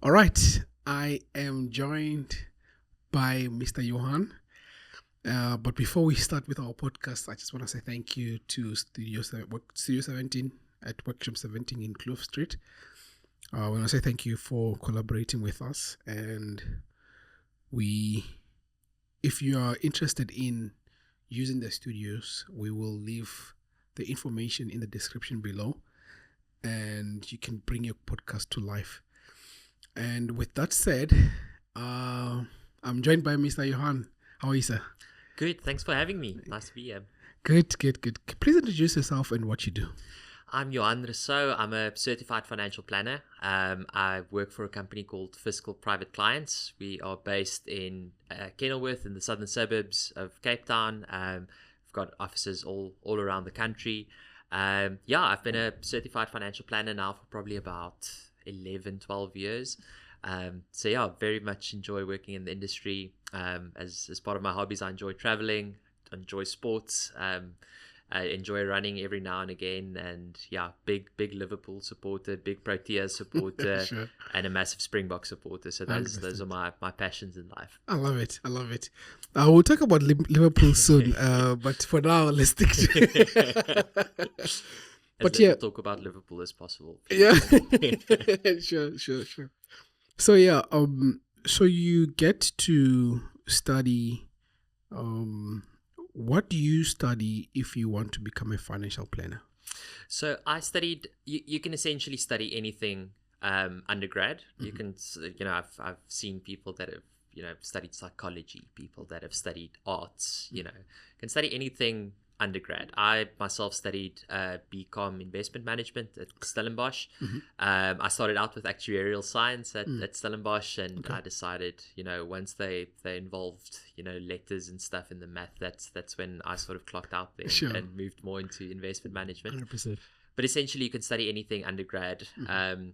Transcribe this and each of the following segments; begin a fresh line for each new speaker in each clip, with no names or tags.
All right, I am joined by Mr. Johan. But before we start with our podcast, I just want to say thank you to Studio 17 at Workshop 17 in Kloof Street. I want to say thank you for collaborating with us. And if you are interested in using the studios, we will leave the information in the description below, and you can bring your podcast to life. And with that said, I'm joined by Mr. Johan. How are you, sir?
Good. Thanks for having me. Nice to be here.
Good. Please introduce yourself and what you do.
I'm Johan Rossouw. I'm a certified financial planner. I work for a company called Fiscal Private Clients. We are based in Kenilworth in the southern suburbs of Cape Town. We've got offices all around the country. I've been a certified financial planner now for probably about 11, 12 years. Very much enjoy working in the industry. As part of my hobbies, I enjoy traveling, enjoy sports. I enjoy running every now and again, and big Liverpool supporter, big Proteas supporter,
Sure.
and a massive Springbok supporter. So those are my passions in life.
I love it. We'll talk about Liverpool soon, but for now, let's stick to
As little talk about Liverpool as possible.
Yeah. Sure. So so you get to study. What do you study if you want to become a financial planner?
So I studied. You can essentially study anything undergrad. Mm-hmm. You can, I've seen people that have, studied psychology, people that have studied arts. Can study anything undergrad. I myself studied BCom investment management at Stellenbosch.
Mm-hmm.
I started out with actuarial science at Stellenbosch, and I decided, once they involved, letters and stuff in the math, that's when I sort of clocked out there.
Sure.
And moved more into investment management.
100%.
But essentially, you can study anything undergrad. Mm-hmm.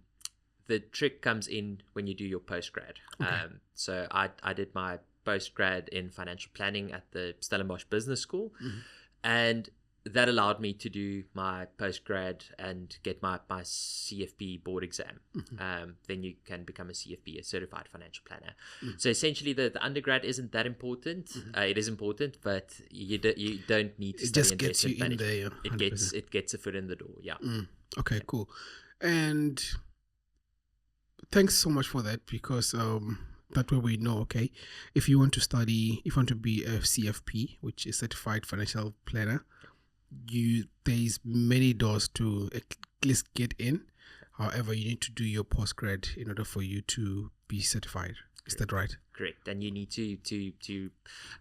The trick comes in when you do your postgrad. Okay. So I did my postgrad in financial planning at the Stellenbosch Business School. Mm-hmm. And that allowed me to do my postgrad and get my CFP board exam. Mm-hmm. Then you can become a CFP, a certified financial planner. Mm-hmm. So essentially, the undergrad isn't that important. Mm-hmm. It is important, but you don't need to study investment management. It just gets you in there. It gets a foot in the door. Yeah.
Okay, cool. And thanks so much for that, because that way we know, okay, if you want to be a CFP, which is certified financial planner, there's many doors to at least get in. However, you need to do your postgrad in order for you to be certified. Is that right?
Correct. And you need to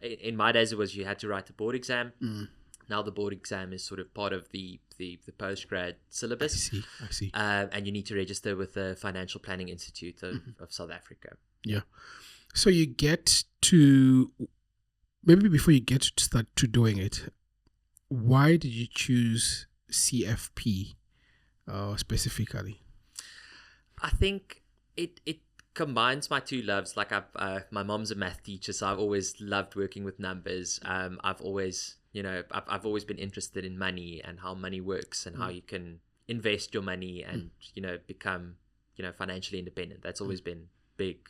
in my days, it was you had to write the board exam. Now the board exam is sort of part of the postgrad syllabus.
I see.
And you need to register with the Financial Planning Institute of South Africa.
Yeah. So you get to, maybe before you get to start to doing it, why did you choose CFP specifically?
I think it combines my two loves. Like my mom's a math teacher, so I've always loved working with numbers. I've always been interested in money and how money works and how you can invest your money and become financially independent. That's always been big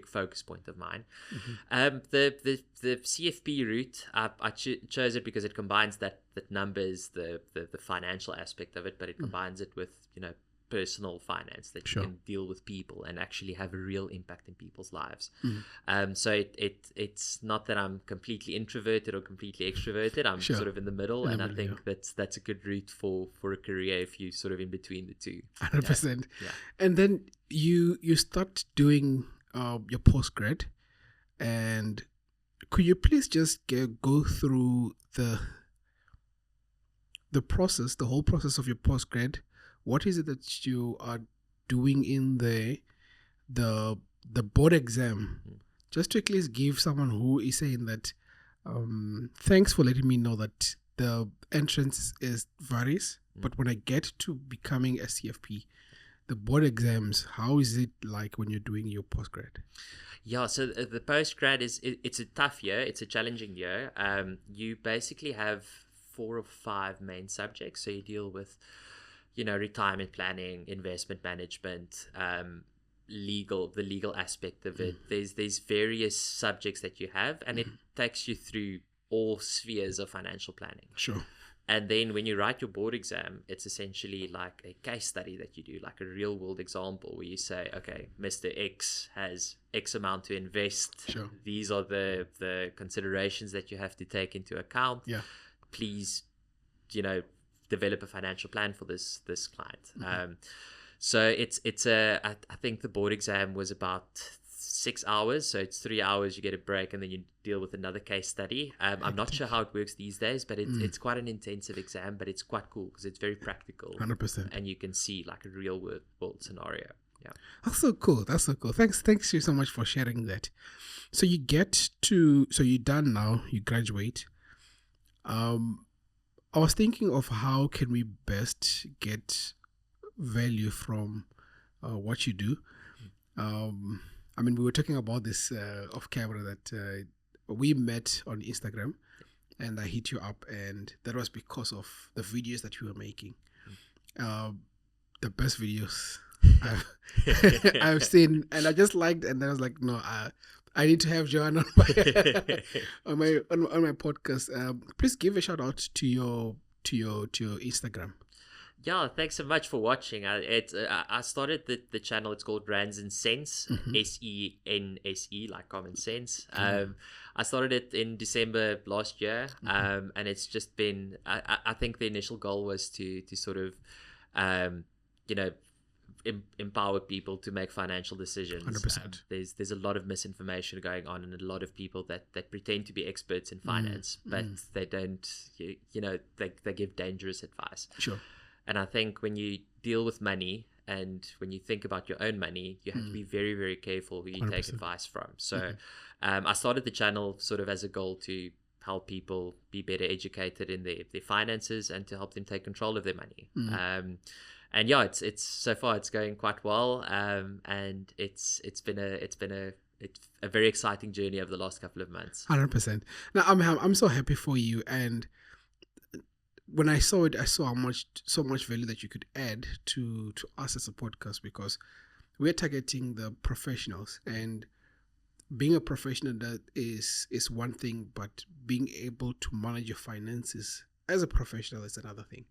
focus point of mine. Mm-hmm. The CFP route, I chose it because it combines that numbers, the financial aspect of it, but it combines it with personal finance, that you can deal with people and actually have a real impact in people's lives. So it's not that I'm completely introverted or completely extroverted. I'm sort of in the middle, I think that's a good route for a career if you're sort of in between the two.
100%. Yeah. And then you start doing your postgrad, and could you please just go through the process, the whole process of your postgrad? What is it that you are doing in the board exam? Just to at least give someone who is saying that, thanks for letting me know that the entrance varies, but when I get to becoming a CFP, the board exams, how is it like when you're doing your postgrad?
Yeah, so the postgrad it's a tough year. It's a challenging year. You basically have 4 or 5 main subjects. So you deal with, retirement planning, investment management, the legal aspect of it. There's various subjects that you have, and it takes you through all spheres of financial planning.
Sure.
And then when you write your board exam, it's essentially like a case study that you do, like a real world example where you say, okay, Mr. X has X amount to invest.
Sure.
These are the considerations that you have to take into account.
Yeah.
Please, develop a financial plan for this client. So I think the board exam was about 6 hours, so it's 3 hours, you get a break, and then you deal with another case study. I'm not sure how it works these days, but it's quite an intensive exam, but it's quite cool because it's very practical.
100%.
And you can see like a real world scenario. Yeah.
That's so cool. Thanks you so much for sharing that. So you're done now, you graduate. I was thinking of how can we best get value from what you do. We were talking about this off camera that we met on Instagram, and I hit you up, and that was because of the videos that you were making. The best videos I've seen, and I just liked, and I was like, no, I need to have Johan on my on my podcast. Please give a shout out to your Instagram.
Yeah, thanks so much for watching. I started the channel. It's called Rands and Sense, SENSE, like common sense. I started it in December last year, and it's just been. I think the initial goal was to sort of, empower people to make financial decisions.
100%.
There's a lot of misinformation going on, and a lot of people that pretend to be experts in finance, but they don't. They give dangerous advice.
Sure.
And I think when you deal with money and when you think about your own money, you have to be very, very careful who you 100%. Take advice from. So I started the channel sort of as a goal to help people be better educated in their finances and to help them take control of their money. And yeah, it's so far it's going quite well. And it's been a very exciting journey over the last couple of months.
100%. Now I'm so happy for you, and when I saw it, I saw so much value that you could add to us as a podcast, because we're targeting the professionals, and being a professional that is one thing, but being able to manage your finances as a professional is another thing.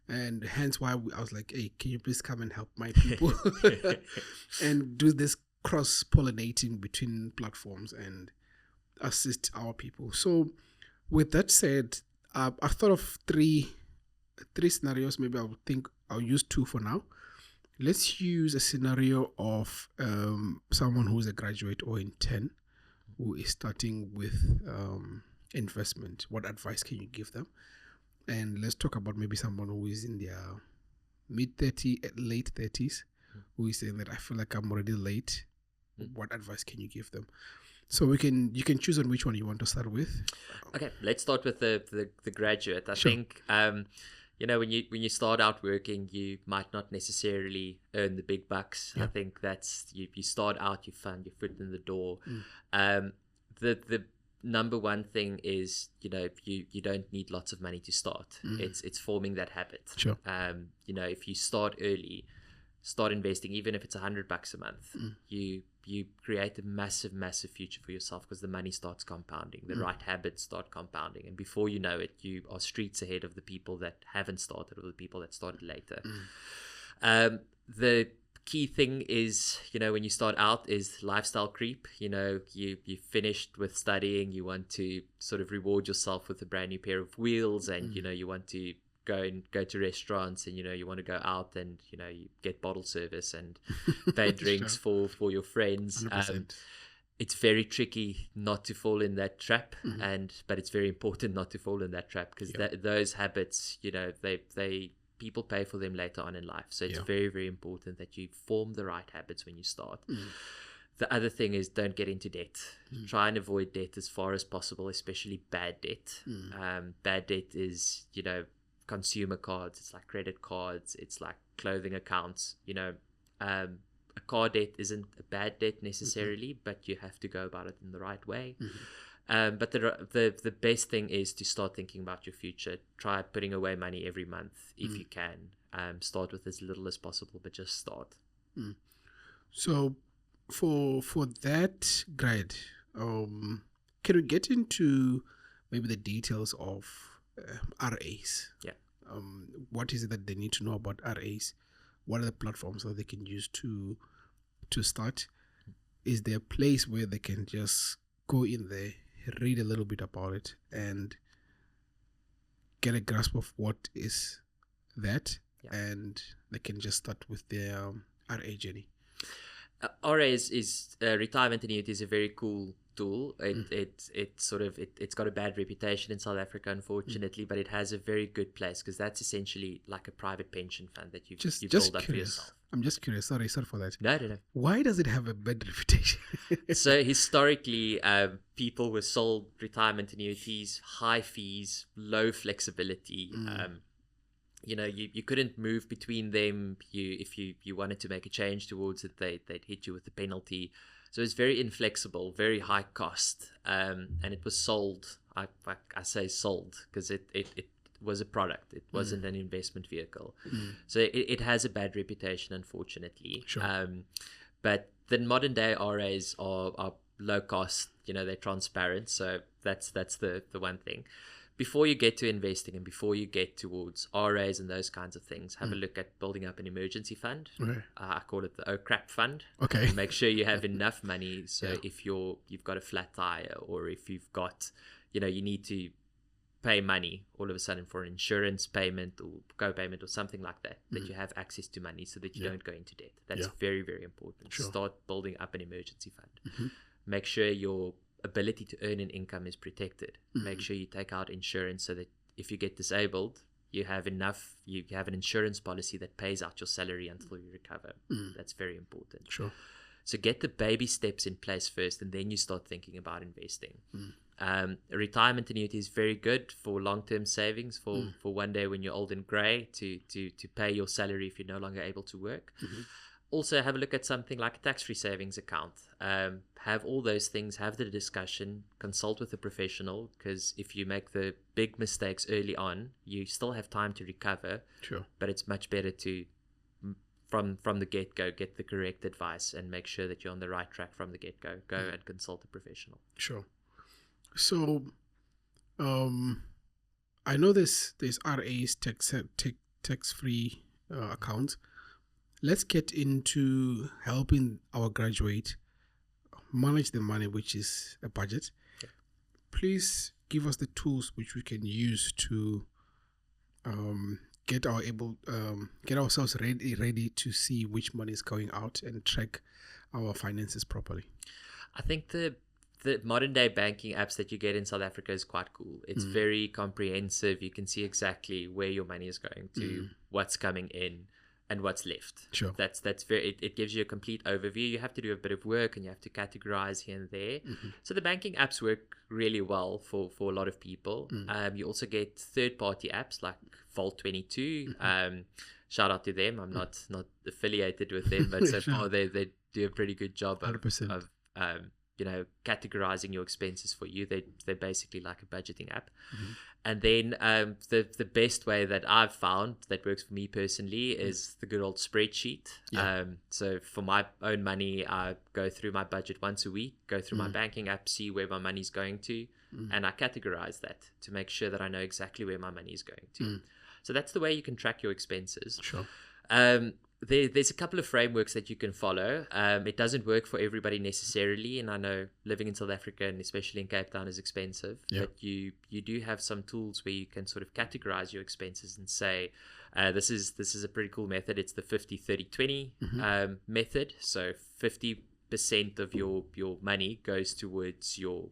And hence why I was like, hey, can you please come and help my people and do this cross-pollinating between platforms and assist our people. So with that said, I've thought of three scenarios. Maybe I'll use two for now. Let's use a scenario of someone who's a graduate or intern who is starting with investment. What advice can you give them? And let's talk about maybe someone who is in their mid-30s, late 30s, who is saying that I feel like I'm already late. What advice can you give them? So you can choose on which one you want to start with.
Okay, let's start with the graduate. I
Sure.
think when you start out working, you might not necessarily earn the big bucks.
Yeah.
I think that's you start out, you find your foot in the door. The number one thing is you don't need lots of money to start. It's forming that habit.
Sure.
If you start early, start investing, even if it's $100 a month, you create a massive future for yourself, because the money starts compounding, the right habits start compounding, and before you know it, you are streets ahead of the people that haven't started or the people that started later. The key thing is, when you start out, is lifestyle creep. You finished with studying, you want to sort of reward yourself with a brand new pair of wheels, and you want to go to restaurants, and you want to go out, and you get bottle service and pay drinks for your friends.
100%.
It's very tricky not to fall in that trap, but it's very important not to fall in that trap, because those habits, they people pay for them later on in life. So it's very, very important that you form the right habits when you start. The other thing is, don't get into debt. Try and avoid debt as far as possible, especially bad debt. Bad debt is consumer cards, it's like credit cards, it's like clothing accounts. A car debt isn't a bad debt necessarily, but you have to go about it in the right way. But the best thing is to start thinking about your future. Try putting away money every month if you can. Start with as little as possible, but just start.
So for that grade, can we get into maybe the details of RAs?
Yeah.
What is it that they need to know about RAs? What are the platforms that they can use to start? Is there a place where they can just go in there, read a little bit about it, and get a grasp of what is that, and they can just start with their RA journey?
RA is retirement annuity is a very cool tool. It's got a bad reputation in South Africa, unfortunately, but it has a very good place because that's essentially like a private pension fund that you've built up for yourself.
I'm just curious. Sorry for that.
No.
Why does it have a bad reputation?
So historically, people were sold retirement annuities, high fees, low flexibility. You couldn't move between them. If you wanted to make a change towards it, they'd hit you with the penalty. So it's very inflexible, very high cost, and it was sold. I say sold because it was a product. It wasn't an investment vehicle. So it has a bad reputation, unfortunately.
Sure.
But the modern day RAs are low cost. They're transparent. So that's the one thing. Before you get to investing and before you get towards RAs and those kinds of things, have a look at building up an emergency fund.
Okay.
I call it the oh crap fund.
Okay.
Make sure you have enough money. So if you've got a flat tire, or if you've got, you need to pay money all of a sudden for an insurance payment or co-payment or something like that, that you have access to money so that you don't go into debt. That's very, very important.
Sure.
Start building up an emergency fund. Make sure your ability to earn an income is protected. Make sure you take out insurance so that if you get disabled, you have an insurance policy that pays out your salary until you recover. That's very important.
Sure.
So get the baby steps in place first, and then you start thinking about investing. A retirement annuity is very good for long-term savings for one day when you're old and grey to pay your salary if you're no longer able to work. Also, have a look at something like a tax-free savings account. Have all those things, have the discussion, consult with a professional, because if you make the big mistakes early on, you still have time to recover.
Sure.
But it's much better to, from the get-go, get the correct advice and make sure that you're on the right track from the get-go. Go and consult a professional.
Sure. So, I know there's RA's tax-free account. Let's get into helping our graduate manage the money, which is a budget.
Yeah.
Please give us the tools which we can use to get ourselves ready to see which money is going out and track our finances properly.
I think the modern day banking apps that you get in South Africa is quite cool. It's very comprehensive. You can see exactly where your money is going to, what's coming in, and what's left.
Sure.
That's very. It gives you a complete overview. You have to do a bit of work and you have to categorize here and there. So the banking apps work really well for a lot of people. You also get third-party apps like Vault22. Shout out to them. I'm not affiliated with them, but so far they do a pretty good job of
100%.
categorizing your expenses for you. They're basically like a budgeting app. And then the best way that I've found that works for me personally is the good old spreadsheet. So for my own money, I go through my budget once a week, go through my banking app, see where my money's going to, and I categorize that to make sure that I know exactly where my money is going to. So that's the way you can track your expenses.
Sure.
There's a couple of frameworks that you can follow. It doesn't work for everybody necessarily, and I know living in South Africa and especially in Cape Town is expensive. But you do have some tools where you can sort of categorize your expenses and say, this is a pretty cool method. It's the 50-30-20 method. So 50% of your money goes towards your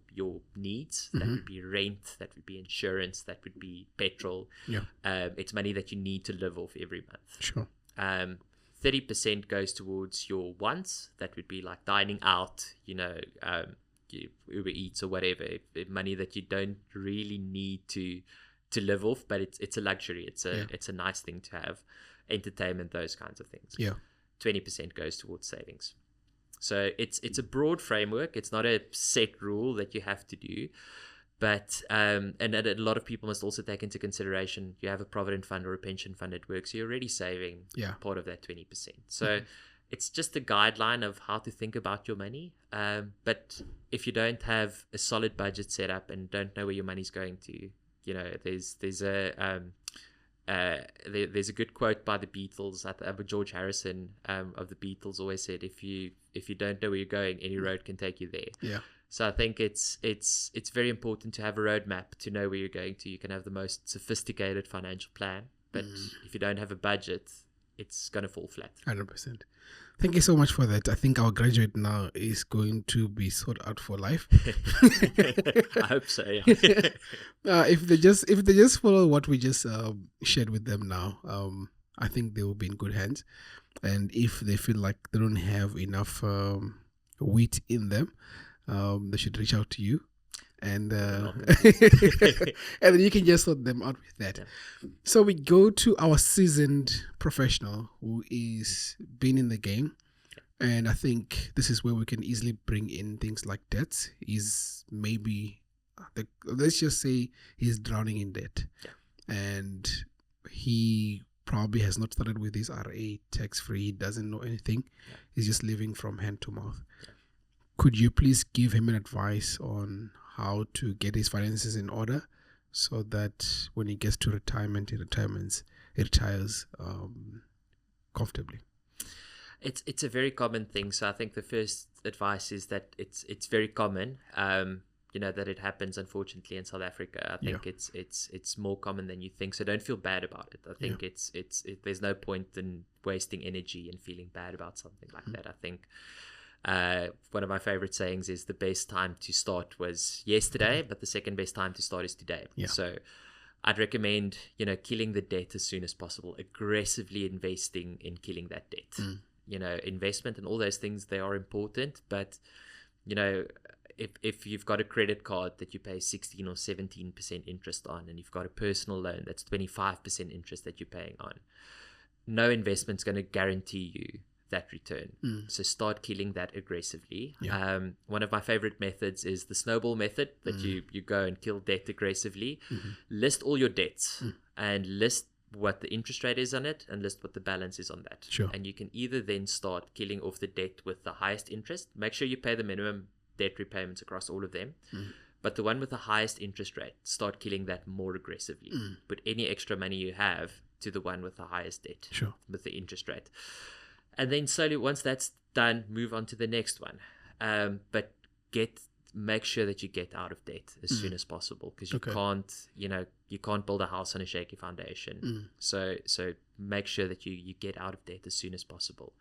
needs. That would be rent, that would be insurance, that would be petrol. It's money that you need to live off every month.
Sure.
30% goes towards your wants. That would be like dining out, Uber Eats or whatever. Money that you don't really need to live off, but it's a luxury. It's a nice thing to have. Entertainment, those kinds of things. 20% goes towards savings. So it's a broad framework. It's not a set rule that you have to do. But and a lot of people must also take into consideration, you have a provident fund or a pension fund at work, so you're already saving part of that 20%. So it's just a guideline of how to think about your money. But if you don't have a solid budget set up and don't know where your money's going to, there's a good quote by the Beatles. George Harrison of the Beatles always said, if you don't know where you're going, any road can take you there.
Yeah.
So I think it's very important to have a roadmap to know where you're going to. You can have the most sophisticated financial plan, but if you don't have a budget, it's going to fall flat.
100%. Thank you so much for that. I think our graduate now is going to be sought out for life.
I hope so. Yeah.
If they just follow what we just shared with them now, I think they will be in good hands. And if they feel like they don't have enough wheat in them, they should reach out to you. And and then you can just sort them out with that. Yeah. So we go to our seasoned professional who is been in the game, and I think this is where we can easily bring in things like debts. Is maybe let's just say he's drowning in debt, and he probably has not started with his RA tax free. He doesn't know anything. Yeah. He's just living from hand to mouth. Yeah. Could you please give him an advice on how to get his finances in order so that when he gets to retirement, he retires comfortably?
It's a very common thing. So I think the first advice is that it's very common, that it happens, unfortunately, in South Africa. I think it's more common than you think. So don't feel bad about it. I think there's no point in wasting energy and feeling bad about something like that. I think one of my favorite sayings is the best time to start was yesterday, but the second best time to start is today. Yeah. So I'd recommend, killing the debt as soon as possible, aggressively investing in killing that debt. Investment and all those things, they are important, but if you've got a credit card that you pay 16 or 17% interest on, and you've got a personal loan that's 25% interest that you're paying on, no investment's going to guarantee you that return. So start killing that aggressively. One of my favorite methods is the snowball method, that you go and kill debt aggressively. List all your debts and list what the interest rate is on it and list what the balance is on that. And you can either then start killing off the debt with the highest interest. Make sure you pay the minimum debt repayments across all of them, but the one with the highest interest rate, start killing that more aggressively. Put any extra money you have to the one with the highest debt with the interest rate. And then slowly, once that's done, move on to the next one. But make sure that you get out of debt as soon as possible, because you can't build a house on a shaky foundation. So make sure that you get out of debt as soon as possible.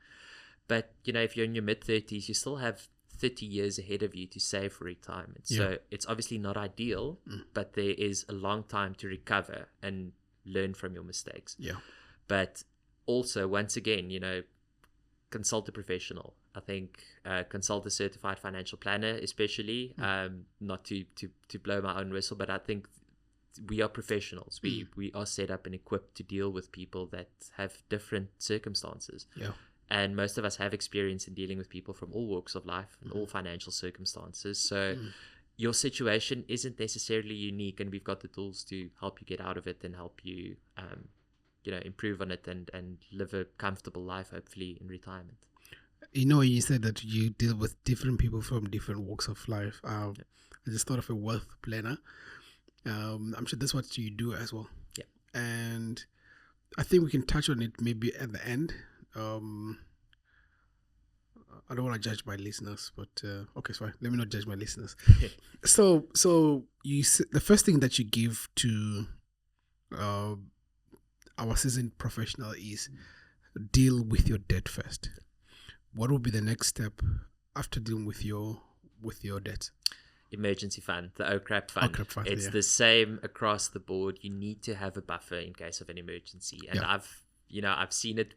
But if you're in your mid-30s, you still have 30 years ahead of you to save for retirement. So it's obviously not ideal, but there is a long time to recover and learn from your mistakes. But also, once again, consult a professional. I think consult a certified financial planner, especially. Not to blow my own whistle, but I think we are professionals. We are set up and equipped to deal with people that have different circumstances. And most of us have experience in dealing with people from all walks of life and all financial circumstances. So your situation isn't necessarily unique, and we've got the tools to help you get out of it and help you improve on it and live a comfortable life, hopefully, in retirement.
You said that you deal with different people from different walks of life. I just thought of a wealth planner. I'm sure that's what you do as well. And I think we can touch on it maybe at the end. I don't want to judge my listeners, but okay, it's fine. Let me not judge my listeners. So the first thing that you give to our seasoned professional is deal with your debt first. What will be the next step after dealing with your debt?
Emergency fund, the OCRAP fund. It's the same across the board. You need to have a buffer in case of an emergency. And I've seen it.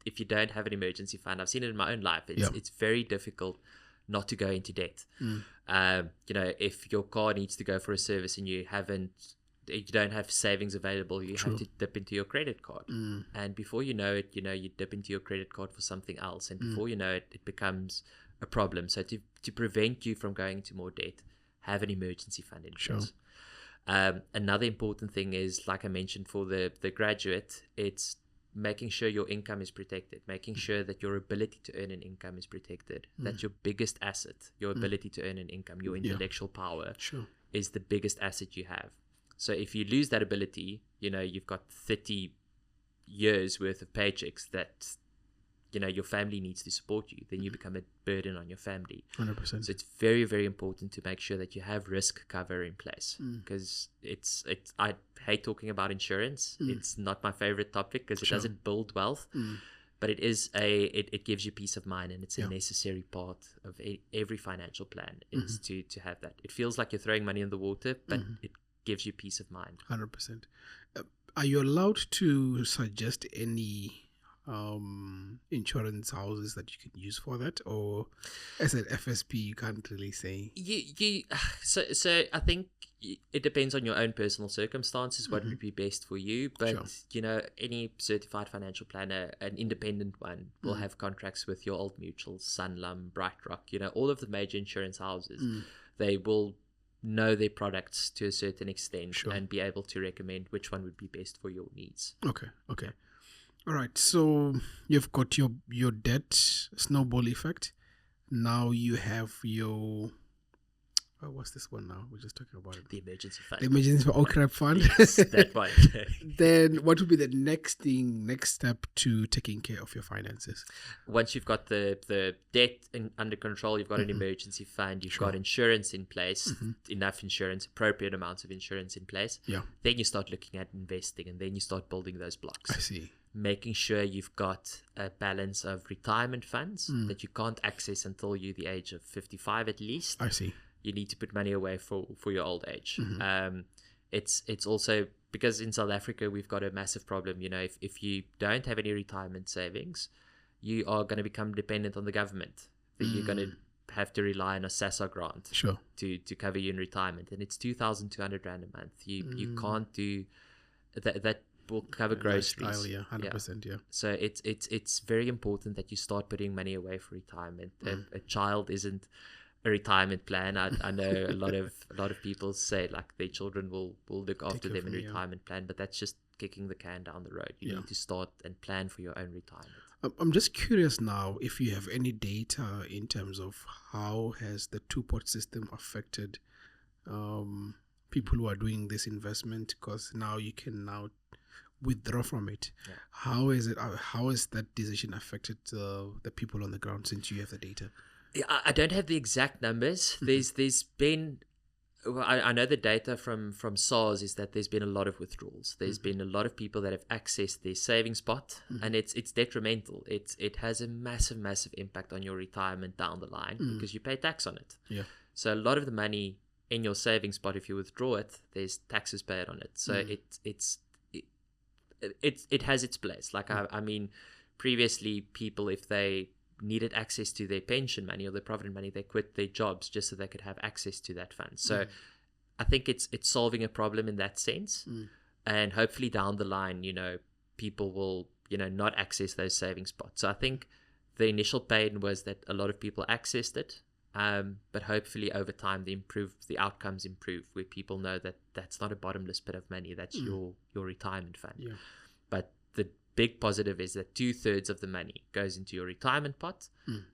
If you don't have an emergency fund, I've seen it in my own life. It's very difficult not to go into debt. If your car needs to go for a service and you don't have savings available, you have to dip into your credit card. And before you know it, you dip into your credit card for something else. And before you know it, it becomes a problem. So to prevent you from going into more debt, have an emergency fund in place. Another important thing is, like I mentioned, for the graduate, it's making sure your income is protected, making sure that your ability to earn an income is protected. That's your biggest asset, your ability to earn an income, your intellectual power is the biggest asset you have. So if you lose that ability, you've got 30 years worth of paychecks that your family needs to support you, then you become a burden on your family.
100%.
So it's very, very important to make sure that you have risk cover in place, because I hate talking about insurance. It's not my favorite topic because it doesn't build wealth, but it gives you peace of mind, and it's a necessary part of every financial plan is to have that. It feels like you're throwing money in the water, but it gives you peace of mind.
100%. Are you allowed to suggest any insurance houses that you can use for that, or as an FSP you can't really say?
So I think it depends on your own personal circumstances what would be best for you, but any certified financial planner, an independent one, will have contracts with your Old Mutual, Sanlam, BrightRock, all of the major insurance houses. They will know their products to a certain extent and be able to recommend which one would be best for your needs.
Okay. All right, so you've got your debt snowball effect. Now you have your what's this one now? We're just talking about it.
The emergency fund.
The emergency fund.
Yes, that one.
Then what would be the next step to taking care of your finances?
Once you've got the debt under control, you've got an emergency fund, you've got insurance in place, enough insurance, appropriate amounts of insurance in place.
Yeah.
Then you start looking at investing, and then you start building those blocks.
I see.
Making sure you've got a balance of retirement funds that you can't access until you're the age of 55 at least.
I see.
You need to put money away for your old age. It's also because in South Africa we've got a massive problem. If you don't have any retirement savings, you are going to become dependent on the government. You're going to have to rely on a SASSA grant to cover you in retirement, and it's 2,200 rand a month. You can't do that. Will cover groceries.
Lifestyle, 100%. Yeah.
So it's very important that you start putting money away for retirement. A child isn't a retirement plan. I know a lot of people say like their children will look after them in retirement plan, but that's just kicking the can down the road. You need to start and plan for your own retirement.
I'm just curious now if you have any data in terms of how has the two-pot system affected people who are doing this investment, because now you can now withdraw from it. How is that decision affected the people on the ground, since you have the data?
I don't have the exact numbers. There's been, I know the data from SARS is that there's been a lot of withdrawals. There's been a lot of people that have accessed their savings pot, and it's detrimental. It has a massive impact on your retirement down the line because you pay tax on it.
Yeah. So
a lot of the money in your savings pot, if you withdraw it, there's taxes paid on it. So it has its place. Like I mean, previously people, if they needed access to their pension money or their provident money, they quit their jobs just so they could have access to that fund. So I think it's solving a problem in that sense, and hopefully down the line, people will not access those savings pots. So I think the initial pain was that a lot of people accessed it, but hopefully over time the outcomes improve, where people know that that's not a bottomless pit of money, that's your retirement fund. But the big positive is that 2/3 of the money goes into your retirement pot,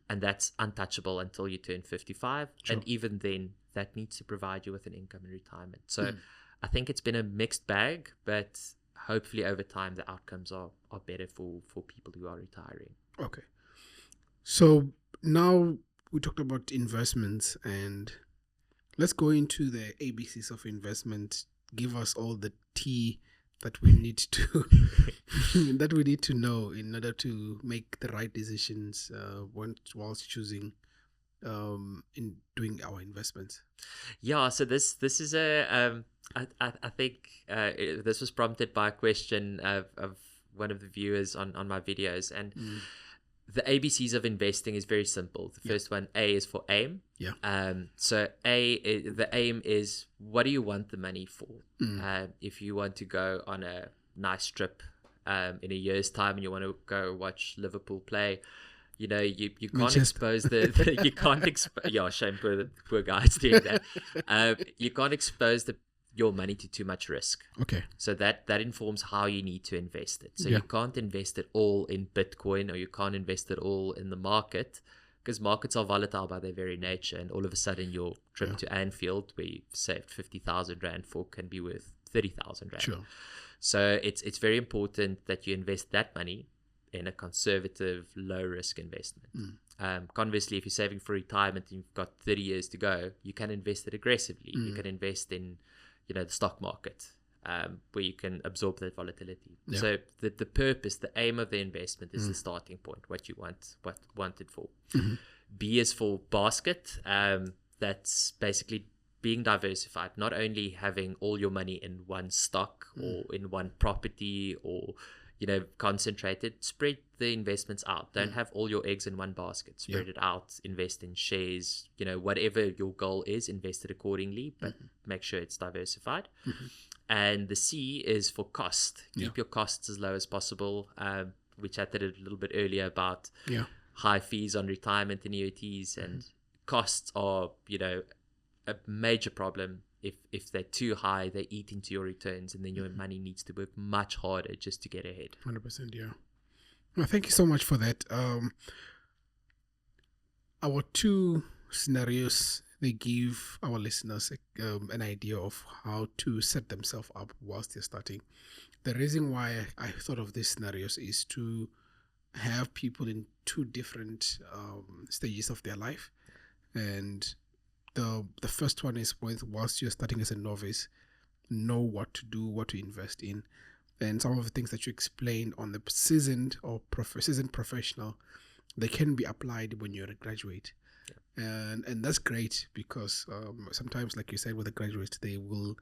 and that's untouchable until you turn 55. And even then that needs to provide you with an income in retirement. So I think it's been a mixed bag, but hopefully over time the outcomes are better for people who are retiring.
Okay, so now we talked about investments, and let's go into the ABCs of investment. Give us all the tea that we need to know in order to make the right decisions whilst choosing in doing our investments.
So this is I think this was prompted by a question of one of the viewers on my videos, and the ABCs of investing is very simple. The first one, A, is for aim. So the aim is, what do you want the money for? If you want to go on a nice trip in a year's time and you want to go watch Liverpool play, you can't expose you can't expose. Shame for the poor guys doing that. You can't expose your money to too much risk.
Okay.
So that informs how you need to invest it. So
Yeah.
you can't invest it all in Bitcoin, or you can't invest it all in the market, because markets are volatile by their very nature. And all of a sudden your trip to Anfield, where you saved 50,000 Rand for, can be worth 30,000 Rand.
Sure.
So it's very important that you invest that money in a conservative, low risk investment. Conversely, if you're saving for retirement and you've got 30 years to go, you can invest it aggressively. You can invest in, the stock market, where you can absorb that volatility.
Yeah.
So the purpose, the aim of the investment is the starting point, what you want it for. B is for basket. That's basically being diversified, not only having all your money in one stock or in one property, or concentrated. Spread the investments out. Don't have all your eggs in one basket. Spread it out. Invest in shares. Whatever your goal is, invest it accordingly, but make sure it's diversified. And the C is for cost. Keep your costs as low as possible. We chatted a little bit earlier about high fees on retirement annuities, and costs are a major problem. If they're too high, they eat into your returns, and then your money needs to work much harder just to get ahead.
100%, yeah. Well, thank you so much for that. Our two scenarios, they give our listeners an idea of how to set themselves up whilst they're starting. The reason why I thought of these scenarios is to have people in two different stages of their life. And the first one is whilst you're starting as a novice, know what to do, what to invest in. And some of the things that you explained on the seasoned or seasoned professional, they can be applied when you're a graduate. And that's great, because sometimes, like you said, with the graduates, they will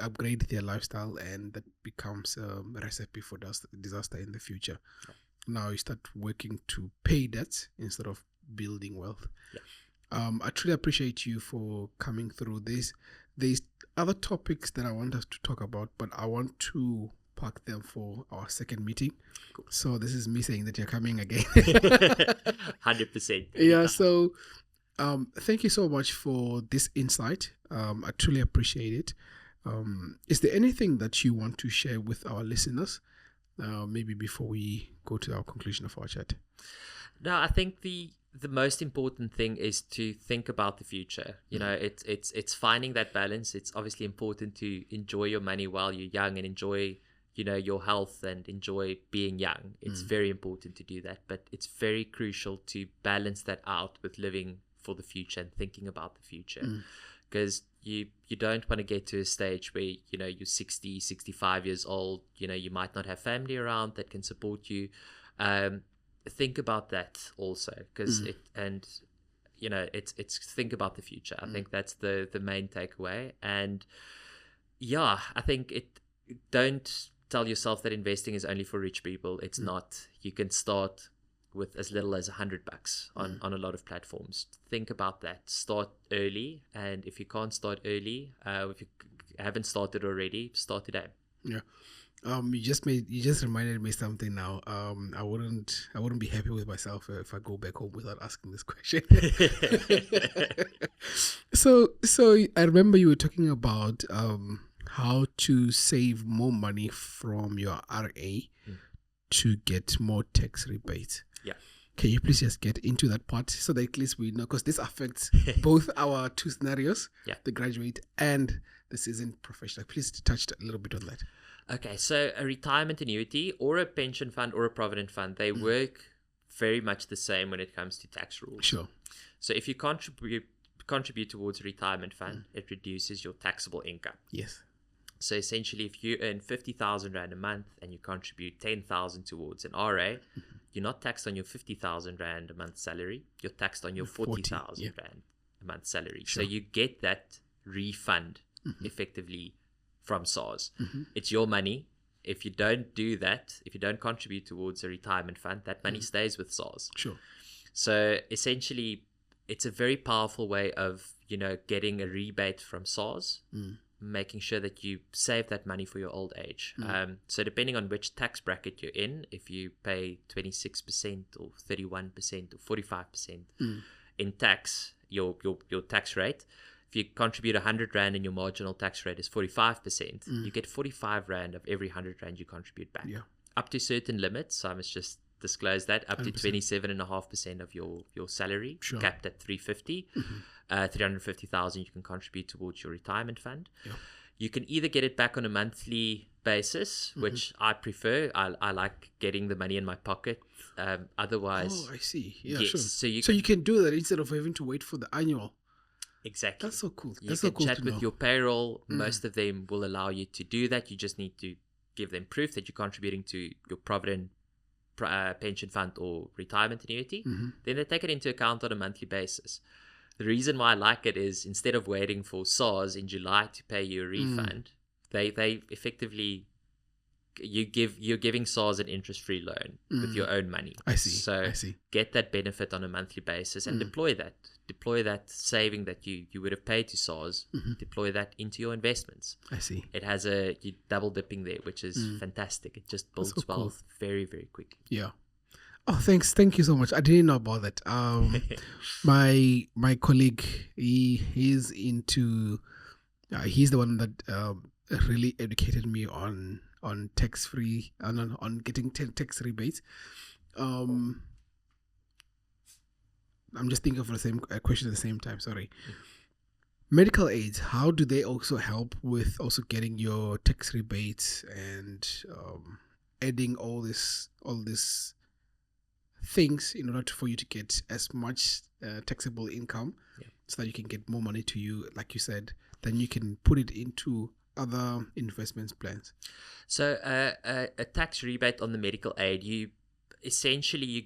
upgrade their lifestyle, and that becomes a recipe for disaster in the future. Now you start working to pay debts instead of building wealth. I truly appreciate you for coming through this. There's other topics that I want us to talk about, but I want to park them for our second meeting. Cool. So this is me saying that you're coming again.
100%.
Yeah. So thank you so much for this insight. I truly appreciate it. Is there anything that you want to share with our listeners, maybe before we go to our conclusion of our chat?
No, I think the most important thing is to think about the future. It's finding that balance. It's obviously important to enjoy your money while you're young, and enjoy your health, and enjoy being young. It's very important to do that, but it's very crucial to balance that out with living for the future and thinking about the future, because you don't want to get to a stage where you're 60, 65 years old. You might not have family around that can support you. Think about that also, because it's think about the future. I think that's the main takeaway. And I think don't tell yourself that investing is only for rich people. It's not. You can start with as little as $100 on a lot of platforms. Think about that. Start early, and if you can't start early, if you haven't started already, start today. Yeah.
You just reminded me something now. I wouldn't be happy with myself if I go back home without asking this question. So I remember you were talking about how to save more money from your RA to get more tax rebates.
Yeah.
Can you please just get into that part so that at least we know, because this affects both our two scenarios, the graduate and the seasoned professional. Please touch a little bit on that.
Okay, so a retirement annuity or a pension fund or a provident fund, they work very much the same when it comes to tax rules.
Sure.
So if you contribute towards a retirement fund, it reduces your taxable income.
Yes.
So essentially, if you earn 50,000 Rand a month and you contribute 10,000 towards an RA, you're not taxed on your 50,000 Rand a month salary. You're taxed on your 40,000 Rand a month salary. Sure. So you get that refund effectively from SARS. It's your money. If you don't do that, if you don't contribute towards a retirement fund, that money stays with SARS.
Sure.
So essentially, it's a very powerful way of getting a rebate from SARS, making sure that you save that money for your old age. So depending on which tax bracket you're in, if you pay 26% or 31% or 45% in tax, your tax rate. If if you contribute 100 Rand and your marginal tax rate is 45%, you get 45 Rand of every 100 Rand you contribute back.
Yeah.
Up to certain limits, I must just disclose that, up
100%.
to 27.5% of your salary,
Sure.
capped at 350. 350,000 you can contribute towards your retirement fund.
Yeah.
You can either get it back on a monthly basis, which I prefer. I like getting the money in my pocket. Otherwise,
I see. Yeah,
yes,
sure.
so
you can do that instead of having to wait for the annual.
exactly.
That's so cool.
You
That's
can
so cool
chat
to
with
know.
your payroll. Most of them will allow you to do that. You just need to give them proof that you're contributing to your provident pension fund or retirement annuity. Then they take it into account on a monthly basis. The reason why I like it is instead of waiting for SARS in July to pay you a refund, they effectively you're giving SARS an interest-free loan with your own money.
I see.
So
I see.
get that benefit on a monthly basis and deploy that saving that you would have paid to SARS, deploy that into your investments.
I see.
It has you double dipping there, which is fantastic. It just builds
so cool.
wealth very, very quickly.
Yeah. Oh, thanks. Thank you so much. I didn't know about that. My colleague, he's into. He's the one that really educated me on tax free and on getting tax rebates. I'm just thinking of the same question at the same time. Sorry. Medical aids. How do they also help with also getting your tax rebates and adding all this things in order for you to get as much taxable income, so that you can get more money to you, like you said, then you can put it into other investments plans.
So a tax rebate on the medical aid, you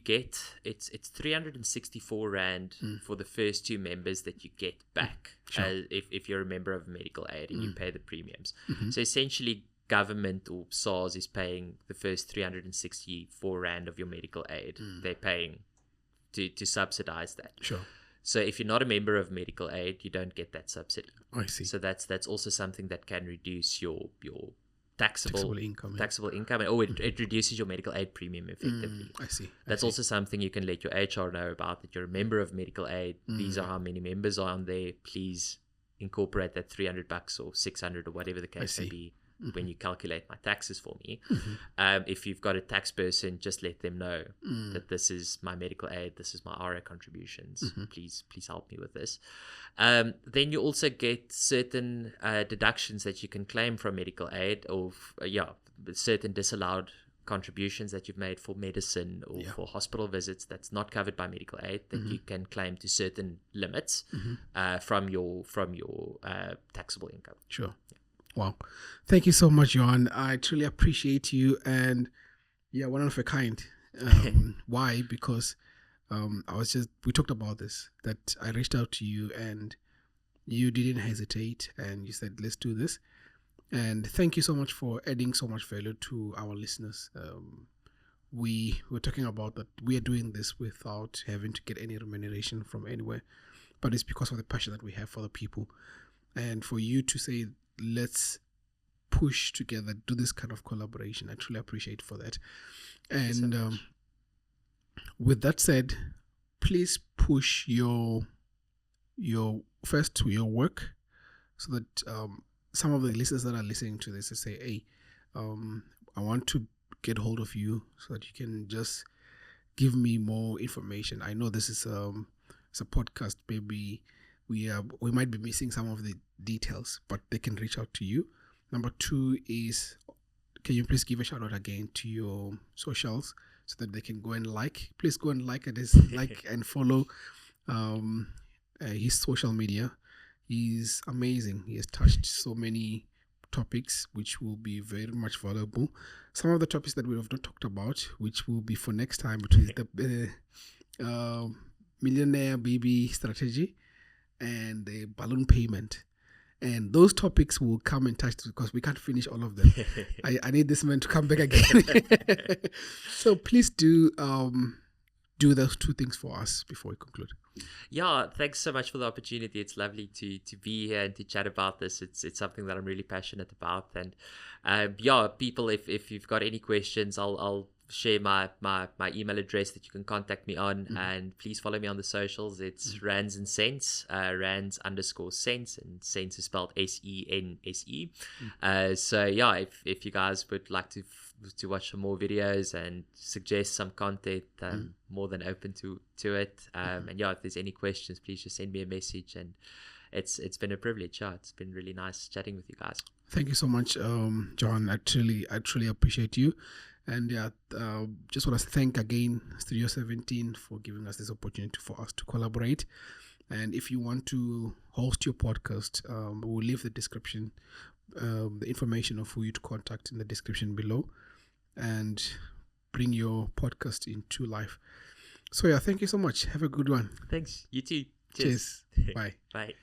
get it's 364 Rand for the first 2 members that you get back.
Sure.
If you're a member of medical aid and you pay the premiums. So essentially government or SARS is paying the first 364 Rand of your medical aid. They're paying to subsidize that.
Sure.
So if you're not a member of medical aid, you don't get that subsidy.
I see.
So that's also something that can reduce your taxable
income.
And it reduces your medical aid premium effectively.
I see.
That's also something you can let your HR know about, that you're a member of medical aid. These are how many members are on there. Please incorporate that $300 or 600 or whatever the case may be when you calculate my taxes for me. If you've got a tax person, just let them know that this is my medical aid, this is my RA contributions. Please help me with this. Then you also get certain deductions that you can claim from medical aid, or certain disallowed contributions that you've made for medicine or for hospital visits that's not covered by medical aid, that you can claim to certain limits from your taxable income.
Sure. Wow. Thank you so much, Johan. I truly appreciate you, and one of a kind. Why? Because we talked about this, that I reached out to you and you didn't hesitate and you said, let's do this. And thank you so much for adding so much value to our listeners. We were talking about that we are doing this without having to get any remuneration from anywhere, but it's because of the passion that we have for the people. And for you to say, let's push together, do this kind of collaboration, I truly appreciate for that. And with that said, please push your first to your work, so that some of the listeners that are listening to this say, hey, I want to get hold of you so that you can just give me more information. I know this is it's a podcast, maybe we might be missing some of the details, but they can reach out to you. Number 2 is, can you please give a shout out again to your socials so that they can go and please go and like and follow his social media. He's amazing. He has touched so many topics which will be very much valuable. Some of the topics that we have not talked about, which will be for next time, which is the millionaire baby strategy and the balloon payment. And those topics will come in touch, because we can't finish all of them. I need this man to come back again. So please do those 2 things for us before we conclude.
Yeah, thanks so much for the opportunity. It's lovely to be here and to chat about this. It's something that I'm really passionate about. And people, if you've got any questions, I'll share my email address that you can contact me on, and please follow me on the socials. It's Rands and Sense, Rands_Sense, and Sense is spelled SENSE. So yeah, if you guys would like to watch some more videos and suggest some content, I'm more than open to it. And yeah, if there's any questions, please just send me a message. And it's been a privilege. Yeah, it's been really nice chatting with you guys.
Thank you so much, Johan. I truly appreciate you. And yeah, just want to thank again Studio17 for giving us this opportunity for us to collaborate. And if you want to host your podcast, we'll leave the description, the information of who you to contact in the description below, and bring your podcast into life. So yeah, thank you so much. Have a good one.
Thanks. You too.
Cheers. Bye.
Bye.